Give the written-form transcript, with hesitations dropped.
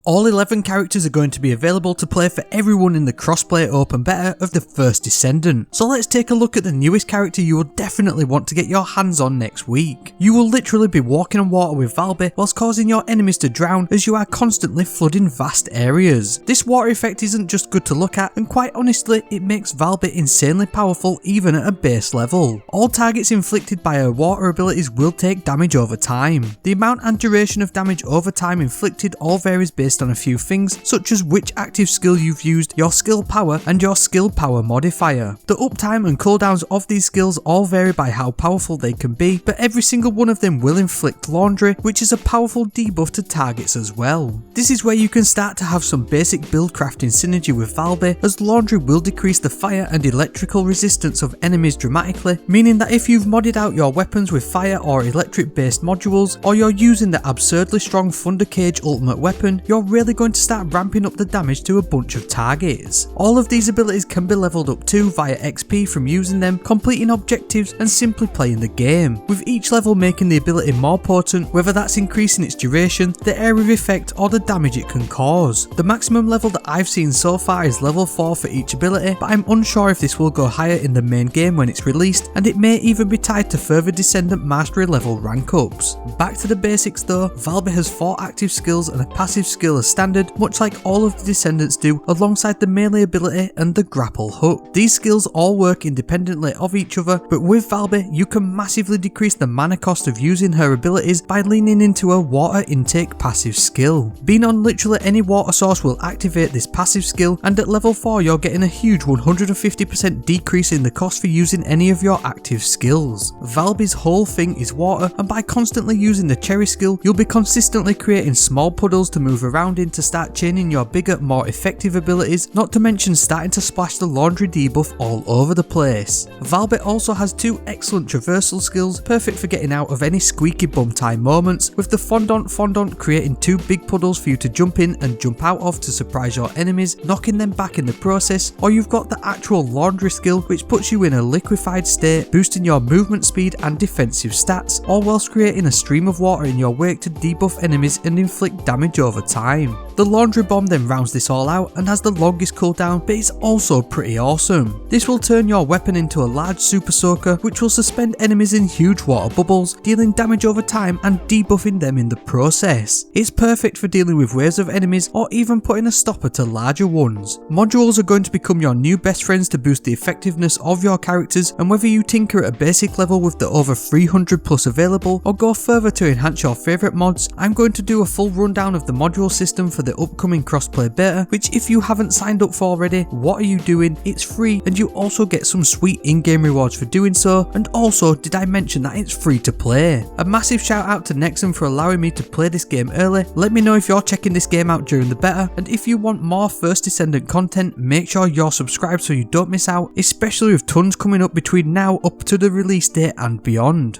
All 11 characters are going to be available to play for everyone in the crossplay open beta of the First Descendant. So let's take a look at the newest character you will definitely want to get your hands on next week. You will literally be walking on water with Valby whilst causing your enemies to drown as you are constantly flooding vast areas. This water effect isn't just good to look at, and quite honestly it makes Valby insanely powerful even at a base level. All targets inflicted by her water abilities will take damage over time. The amount and duration of damage over time inflicted all varies based on a few things, such as which active skill you've used, your skill power, and your skill power modifier. The uptime and cooldowns of these skills all vary by how powerful they can be, but every single one of them will inflict Laundry, which is a powerful debuff to targets as well. This is where you can start to have some basic build crafting synergy with Valby, as Laundry will decrease the fire and electrical resistance of enemies dramatically, meaning that if you've modded out your weapons with fire or electric based modules, or you're using the absurdly strong Thunder Cage ultimate weapon, you're really going to start ramping up the damage to a bunch of targets. All of these abilities can be leveled up too via XP from using them, completing objectives, and simply playing the game, with each level making the ability more potent, whether that's increasing its duration, the area of effect, or the damage it can cause. The maximum level that I've seen so far is level 4 for each ability, but I'm unsure if this will go higher in the main game when it's released, and it may even be tied to further Descendant Mastery level rank ups. Back to the basics though, Valby has 4 active skills and a passive skill as standard, much like all of the Descendants do, alongside the melee ability and the grapple hook. These skills all work independently of each other, but with Valby you can massively decrease the mana cost of using her abilities by leaning into a water intake passive skill. Being on literally any water source will activate this passive skill, and at level 4 you're getting a huge 150% decrease in the cost for using any of your active skills. Valby's whole thing is water, and by constantly using the cherry skill you'll be consistently creating small puddles to move around in to start chaining your bigger, more effective abilities, not to mention starting to splash the Laundry Debuff all over the place. Valby also has 2 excellent traversal skills, perfect for getting out of any squeaky bum time moments, with the Fondant creating 2 big puddles for you to jump in and jump out of to surprise your enemies, knocking them back in the process, or you've got the actual Laundry skill which puts you in a liquefied state, boosting your movement speed and defensive stats, all whilst creating a stream of water in your wake to debuff enemies and inflict damage over time. The Laundry Bomb then rounds this all out and has the longest cooldown, but it's also pretty awesome. This will turn your weapon into a large super soaker which will suspend enemies in huge water bubbles, dealing damage over time and debuffing them in the process. It's perfect for dealing with waves of enemies or even putting a stopper to larger ones. Modules are going to become your new best friends to boost the effectiveness of your characters, and whether you tinker at a basic level with the over 300 plus available or go further to enhance your favourite mods, I'm going to do a full rundown of the module system for the upcoming crossplay beta, which if you haven't signed up for already, what are you doing? It's free, and you also get some sweet in-game rewards for doing so, and also did I mention that it's free to play. A massive shout out to Nexon for allowing me to play this game early. Let me know if you're checking this game out during the beta, and if you want more First Descendant content, make sure you're subscribed so you don't miss out, especially with tons coming up between now up to the release date and beyond.